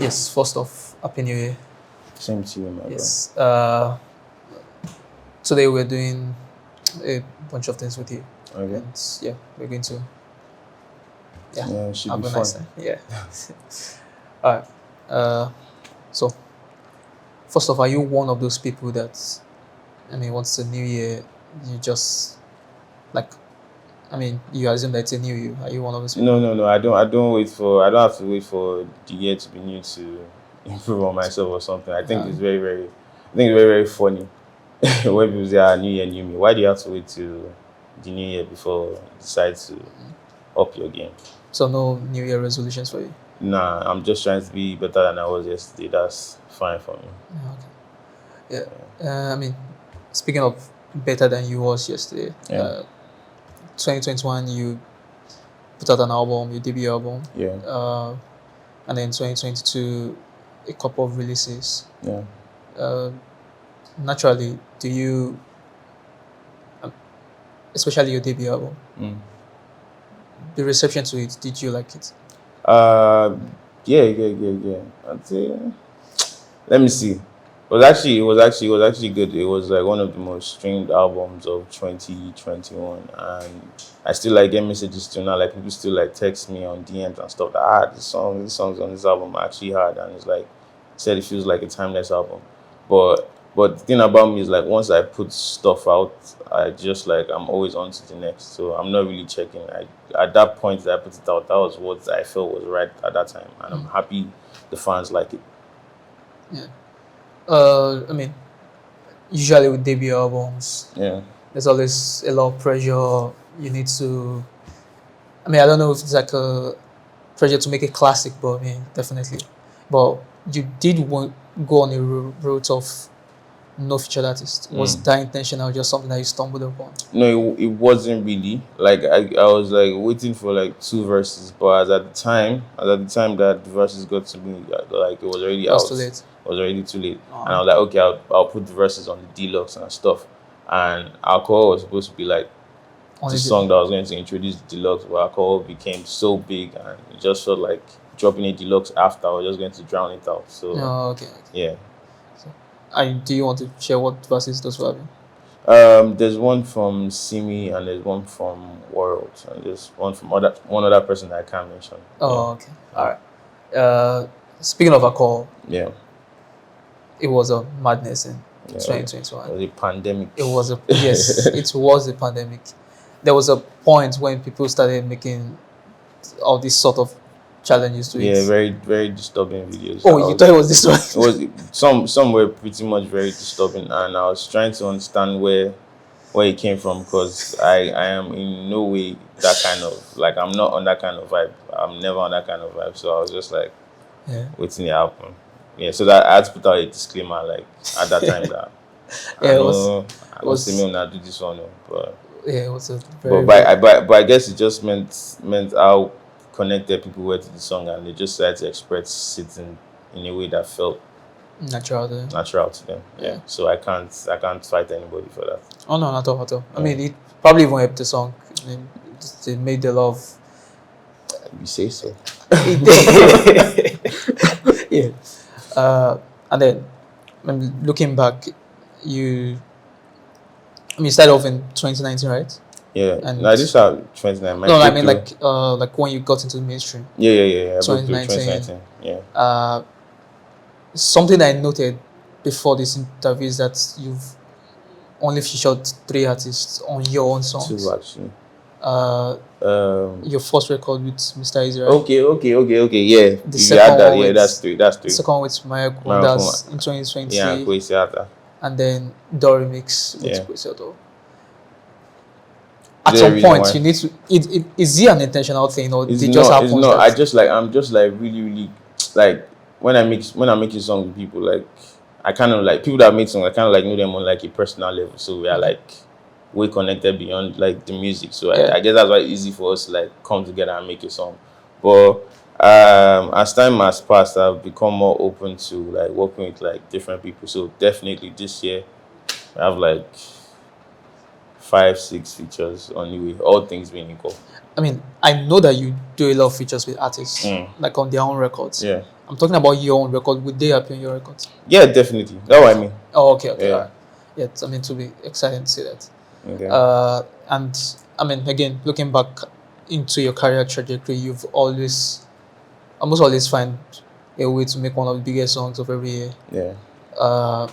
Yes, first off, Happy New Year. Same to you, my Yes. Today we're doing a bunch of things with you. bro. Okay. And yeah, we're going to Yeah, it should have be a fun. nice time. Yeah. All right. So first off, are you one of those people that, once the new year, you just like, you assume that it's a new you? Are you one of those people? No. I don't wait for. I don't have to wait for the year to be new to improve on myself or something. I think it's very, very. I think it's very, very funny when people say, "Ah, New Year, new me." Why do you have to wait till the new year before you decide to up your game? So no New Year resolutions for you? Nah, I'm just trying to be better than I was yesterday. That's fine for me. Yeah, okay. Yeah. Speaking of better than you was yesterday, Yeah. 2021 you put out an album, your debut album, Yeah. and then 2022 a couple of releases. Yeah. Uh, Naturally, do you, especially your debut album, Mm. the reception to it, did you like it? Uh, yeah. I'd say, let me see. It was actually good. It was like one of the most streamed albums of 2021, and I still like get messages till now. Like people still like text me on DMs and stuff. Like, these songs on this album are actually hard, and it's like said it feels like a timeless album. But the thing about me is like once I put stuff out, I just like I'm always on to the next. So I'm not really checking. At that point that I put it out, that was what I felt was right at that time, and I'm happy the fans like it. Yeah. Usually with debut albums, Yeah. there's always a lot of pressure. You need to. I don't know if it's like a pressure to make a classic, but definitely. But you did go on a route of no featured artist. Was that intentional, just something that you stumbled upon? No, it wasn't really. Like I was like waiting for like two verses, but at the time that the verses got to me, like it was already It was out. too late. It was already too late, and I was like, okay, I'll put the verses on the deluxe and stuff. And alcohol was supposed to be like Only the song that was going to introduce the deluxe, but alcohol became so big, and it just felt like dropping a deluxe after I was just going to drown it out. So Oh, okay. yeah. Do you want to share what verses those were? There's one from Simi and there's one from World, and there's one from one other person that I can't mention. Oh, okay. All right. Speaking of alcohol, Yeah. it was a madness in Yeah. 2021. It was a pandemic. It was it was a pandemic. There was a point when people started making all these sort of challenges to Yeah, it. very, very disturbing videos. Oh, you thought it was this one? It was some were pretty much very disturbing, and I was trying to understand where it came from because I am in no way that kind of like I'm not on that kind of vibe. I'm never on that kind of vibe. So I was just like waiting it happen. Yeah, so that I had to put out a disclaimer like at that time that Yeah, I was saying not do this one, but yeah, it was a very. but I guess it just meant how connected people were to the song, and they just started to express it in a way that felt natural to them. Yeah. So I can't fight anybody for that. Oh no, not at all. It probably even helped the song. It made the love. You say so. Yeah. And then looking back, you started off in 2019, right? Yeah. And no, this is 29. No, I mean like when you got into the mainstream. Yeah. 2019. Yeah. Something I noted before this interview is that you've only featured 3 artists on your own songs. 2 actually. Your first record with Mr. Easy, right? Okay. Yeah. The second one with, that's 3. The second one with Mayako, that's in 2020. Yeah, Kwesiata. And then the remix with Yeah. Kwesiata. At some point, you need to. Is it an intentional thing, or it just happens? It's not. I'm just like really like when I make a song with people, like I kind of like people that make songs. I kind of like know them on like a personal level, so we are like way connected beyond like the music. So I guess that's why it's easy for us to like come together and make a song. But as time has passed, I've become more open to like working with like different people. So definitely this year, I have like 5, 6 features on the way. All things being equal. I mean, I know that you do a lot of features with artists, like on their own records. Yeah. I'm talking about your own record. Would they appear on your records? Yeah, definitely. That's what I mean. Oh, okay, okay, Yeah. all right. Yeah, I mean, to be exciting to see that. Okay. And I mean, again, looking back into your career trajectory, you've almost always find a way to make one of the biggest songs of every year. Yeah.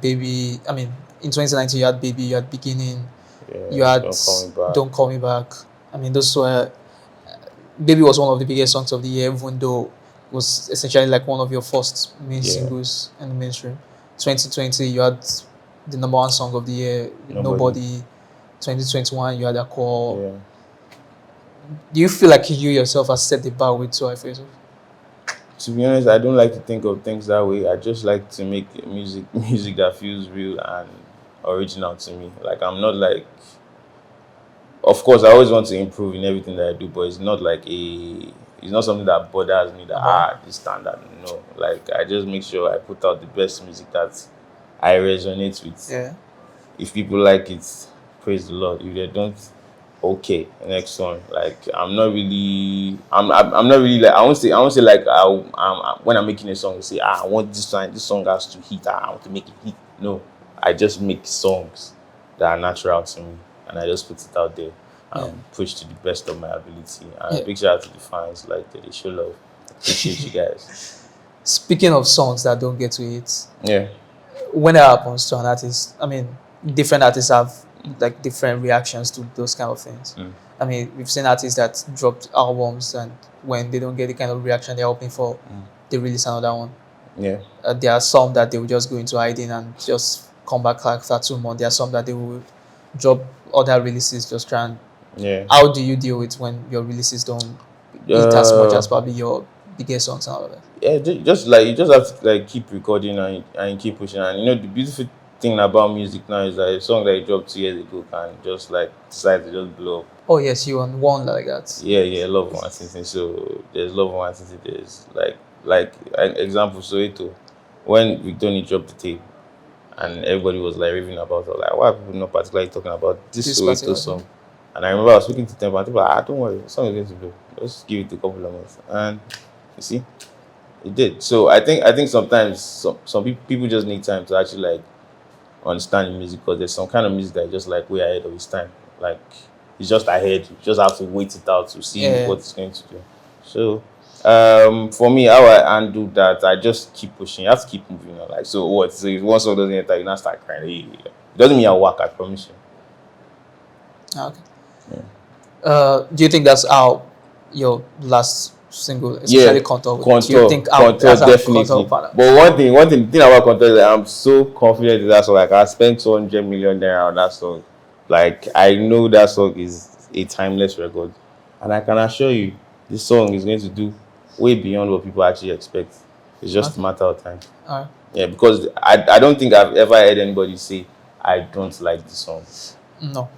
Baby, I mean, in 2019 you had Baby, you had Beginning, Yeah. you had Don't Call Me Back. Don't Call Me Back. I mean, those were Baby was one of the biggest songs of the year, even though it was essentially like one of your first main Yeah. singles in the mainstream. 2020 you had the number one song of the year, Nobody. 2021 you had a call. Yeah. Do you feel like you yourself have set the bar with So I Feel So? To be honest, I don't like to think of things that way. I just like to make music that feels real and original to me. Like I'm not like, of course, I always want to improve in everything that I do, but it's not like it's not something that bothers me that this standard. No, like I just make sure I put out the best music that I resonate with. Yeah. If people like it, praise the Lord. If they don't, okay, next one. Like I'm not really like I won't say like when I'm making a song, say I want this song has to hit. I want to make it hit. No, I just make songs that are natural to me, and I just put it out there and push to the best of my ability. And big shout out to the fans, like they show love. Appreciate you guys. Speaking of songs that don't get to hit, Yeah. when that happens to an artist, I mean, different artists have like different reactions to those kind of things. I mean, we've seen artists that dropped albums and when they don't get the kind of reaction they're hoping for, they release another one. Yeah. There are some that they will just go into hiding and just come back after 2 months. There are some that they will drop other releases, just try and. Yeah. How do you deal with when your releases don't hit as much as probably your biggest songs and all of that? Yeah, just like you just have to like keep recording and keep pushing. And you know the beautiful thing about music now is that a song that you dropped 2 years ago can just like decide to just blow up. Oh yes, you on one like that. Yeah, love one thing. So there's love one thing. There's like an example. So when Victoria dropped the tape, and everybody was like raving about it, like why are people not particularly talking about this Soweto song? And I remember I was speaking to them, and people were like, don't worry, the song is going to blow. Just give it a couple of months, and you see, it did. So I think sometimes some people just need time to actually like understand the music, because there's some kind of music that is just like way ahead of its time. Like it's just ahead. You just have to wait it out to see what it's going to do. So for me, how I handle that, I just keep pushing. You have to keep moving on. Like so what? So if one song doesn't enter, you now start crying. It doesn't mean I work, I promise you. Okay. Yeah. Do you think that's how your last single, especially Contour? Do you think Contour definitely? But one thing, the thing about Contour is that I'm so confident in that song. Like I spent 200 million naira on that song. Like I know that song is a timeless record, and I can assure you, this song is going to do way beyond what people actually expect. It's just a matter of time. All right. Yeah, because I don't think I've ever heard anybody say I don't like the song. No.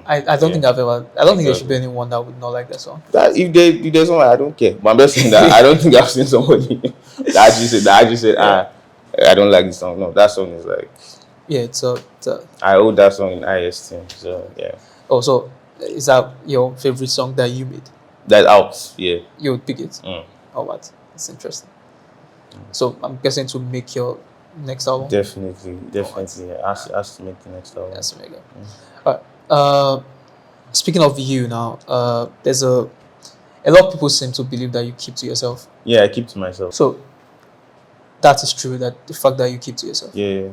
I don't think I've ever. I don't think there should be anyone that would not like that song. That if there's someone, I don't care. But I'm just saying that I don't think I've seen somebody that actually said I don't like this song. No, that song is like it's I hold that song in highest esteem. So yeah. Oh, so is that your favorite song that you made? That out, yeah. You would pick it. Oh, what? It's interesting. So I'm guessing to make your next album. Definitely. Yeah. Has to make the next album. Has to make it. All right. Speaking of you now, there's a lot of people seem to believe that you keep to yourself. Yeah, I keep to myself. So that is true. That the fact that you keep to yourself. Yeah.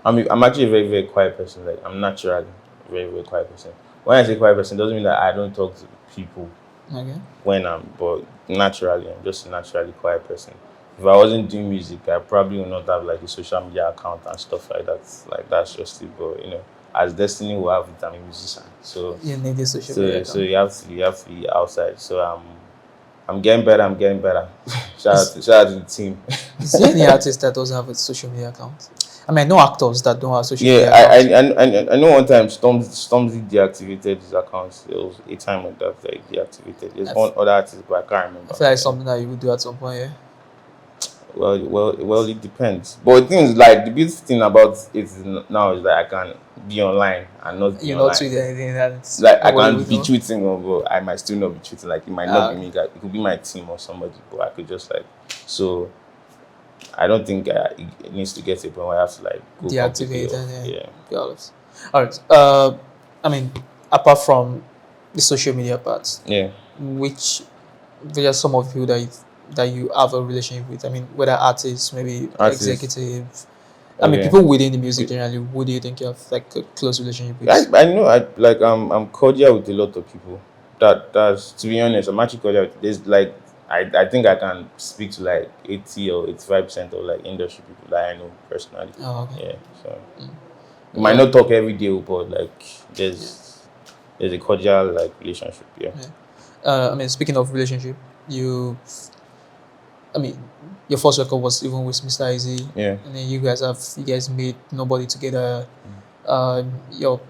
I'm actually a very, very quiet person. Like I'm naturally a very, very quiet person. When I say quiet person, it doesn't mean that I don't talk to people. Okay. But naturally, I'm just a naturally quiet person. If I wasn't doing music, I probably would not have like a social media account and stuff like that. Like that's just it. But you know, as destiny will have it, I'm a musician. So you need a social media account. So you have to be outside. So I'm getting better. shout out to the team. Is there any artist that doesn't have a social media account? I mean, I know actors that don't have social media accounts. I know one time Stormzy deactivated his account. There was a time when that deactivated. There's one other artist, but I can't remember. I feel like something that you would do at some point, yeah. well, it depends. But the thing is, like, the beautiful thing about it now is that I can be online and not be You not online. tweet anything that Like, I nobody can would be know. tweeting, but I might still not be tweeting. Like, it might not be Uh, me. Like, it could be my team or somebody, but I could just like. So I don't think it needs to get to a point where I have to like go completely deactivate off. and Yeah, be all of. All right. I mean, apart from the social media part, yeah. which there are some of you that you have a relationship with. I mean, whether artists, maybe Artists. executive. I mean, Okay. people within the music generally. Who do you think you have like a close relationship I, with? I know I'm cordial with a lot of people. That's, to be honest, I'm actually cordial with, there's like I think I can speak to like 80 or 85% of like industry people that I know personally. Oh, okay. Yeah. So Mm. we might Uh, not talk every day, but like yeah. there's a cordial like relationship. Yeah. Yeah. I mean, speaking of relationship, you. I mean, your first record was even with Mr. Easy, Yeah. and then you guys made Nobody together. Your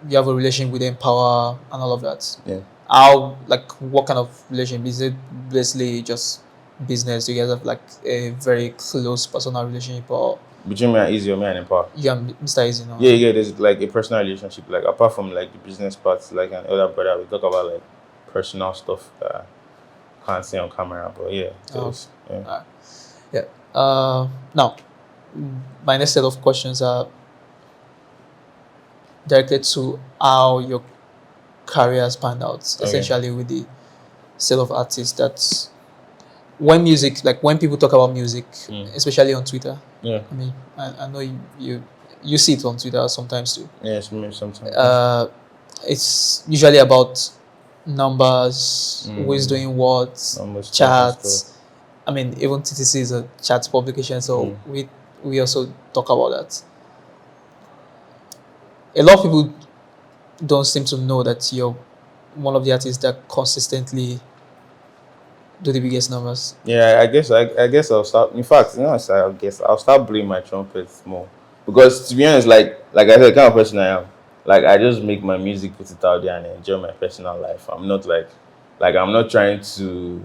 you have a relation with Empower and all of that. Yeah. How, like, what kind of relation is it? Basically just business? Do you guys have like a very close personal relationship, or Between me and Easy or me and Empower. you and Mr. Easy now? Yeah, yeah, there's like a personal relationship. Like, apart from like the business parts, like an elder brother, we talk about like personal stuff that I can't say on camera. But yeah, Oh, there's yeah. yeah. Now, my next set of questions are directed to how your career has panned out, Okay. essentially with the set of artists that when music, like when people talk about music, Mm. especially on Twitter. Yeah. I mean, I know you see it on Twitter sometimes too. Yes, maybe sometimes. It's usually about numbers, who is Mm. doing what, Numbers, stats and stuff. charts. I mean, even TTC is a chart publication, so Mm. we also talk about that. A lot of people don't seem to know that you're one of the artists that consistently do the biggest numbers. Yeah, I guess I'll start. In fact, I guess I'll start blowing my trumpets more, because to be honest, like I said, the kind of person I am. Like, I just make my music, put it out there, and enjoy my personal life. I'm not like I'm not trying to.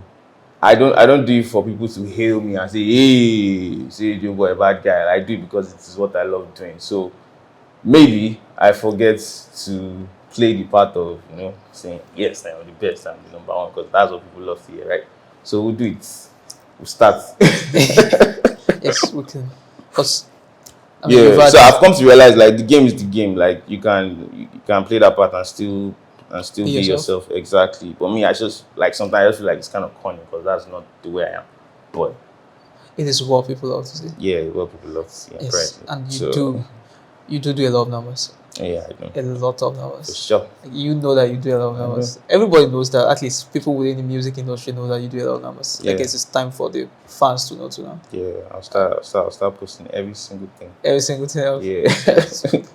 I don't do it for people to hail me and say, "Hey, say Joeboy, a bad guy." I do it because it is what I love doing. So maybe I forget to play the part of, saying, yes, I am the best, I'm the number one, because that's what people love to hear, right? So we'll do it. We'll start. Yes, we can. Because I mean, you've Yeah. had So I've come to realize, like, the game is the game. Like, you can play that part and still be be yourself. yourself, exactly. But me, I just like sometimes I just feel like it's kind of corny, because that's not the way I am. But It is what people love to see. yeah, what people love to see, Yes, apparently. and So you do a lot of numbers, yeah, I know a lot of for numbers. sure. Like, you know that you do a lot of I know. numbers. Everybody knows that. At least people within the music industry know that you do a lot of numbers. I Yeah. guess it's time for the fans to know to know Yeah, I'll start posting every single thing. every single thing. Yeah.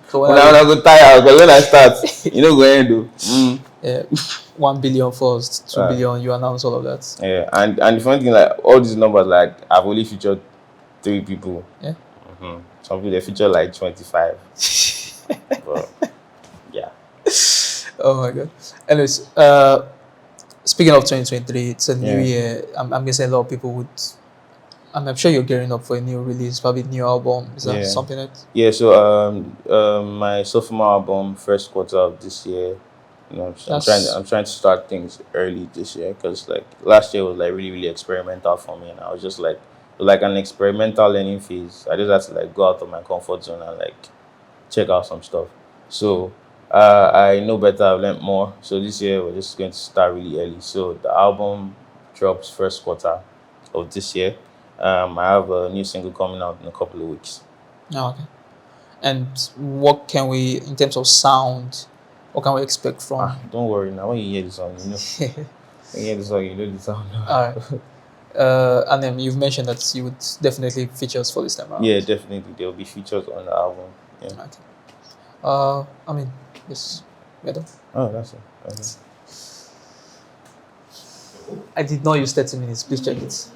So when I go tire, because when I start, go end though. yeah, 1 billion first, 2 billion. You announce all of that. Yeah, and the funny thing, like, all these numbers, like, I've only featured 3 people. Yeah. Some people they feature like 25. But yeah. Oh my god. Anyways, speaking of 2023, it's a new Yeah. year. I'm guessing a lot of people would. I'm sure you're gearing up for a new release, probably new album. Is that Yeah. something that? Yeah, so my sophomore album, first quarter of this year. I'm trying to start things early this year, because like last year was like really really experimental for me, and I was just like an experimental learning phase. I just had to like go out of my comfort zone and like check out some stuff. So I know better, I've learned more. So this year we're just going to start really early. So the album drops first quarter of this year. I have a new single coming out in a couple of weeks. Oh, okay. And what can we, in terms of sound, what can we expect from? Don't worry now. When you hear the song, when you hear the song, you know the sound. All right. And then you've mentioned that you would definitely feature us for this time around. Yeah, definitely. There will be features on the album. Yeah. Okay. I mean, yes, we're done. Oh, that's it. Okay. I did not use 30 minutes. Please check it.